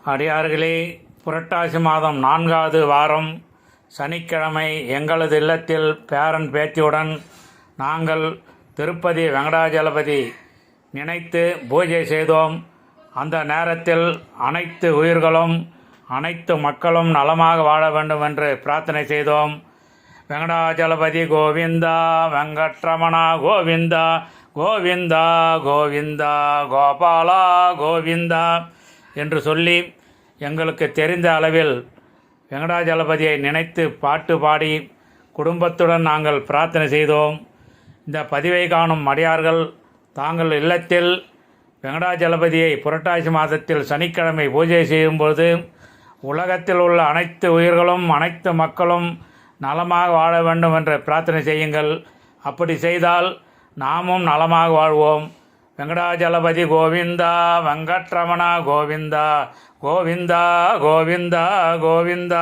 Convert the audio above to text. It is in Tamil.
அடியார்களே, புரட்டாசி மாதம் 4வது வாரம் சனிக்கிழமை எங்களது இல்லத்தில் பேரன் பேத்தியுடன் நாங்கள் திருப்பதி வெங்கடாஜலபதி நினைத்து பூஜை செய்தோம். அந்த நேரத்தில் அனைத்து உயிர்களும் அனைத்து மக்களும் நலமாக வாழ வேண்டும் என்று பிரார்த்தனை செய்தோம். வெங்கடாஜலபதி கோவிந்தா, வெங்கட்ரமணா கோவிந்தா, கோவிந்தா கோவிந்தா, கோபாலா கோவிந்தா என்று சொல்லி எங்களுக்கு தெரிந்த அளவில் வெங்கடாஜலபதியை நினைத்து பாட்டு பாடி குடும்பத்துடன் நாங்கள் பிரார்த்தனை செய்தோம். இந்த பதிவை காணும் அடியார்கள் தாங்கள் இல்லத்தில் வெங்கடாஜலபதியை புரட்டாசி மாதத்தில் சனிக்கிழமை பூஜை செய்யும்போது உலகத்தில் உள்ள அனைத்து உயிர்களும் அனைத்து மக்களும் நலமாக வாழ வேண்டும் என்று பிரார்த்தனை செய்யுங்கள். அப்படி செய்தால் நாமும் நலமாக வாழ்வோம். வெங்கடாஜலபதி கோவிந்தா, வெங்கட்ரமணா கோவிந்தா, கோவிந்தா கோவிந்தா கோவிந்தா.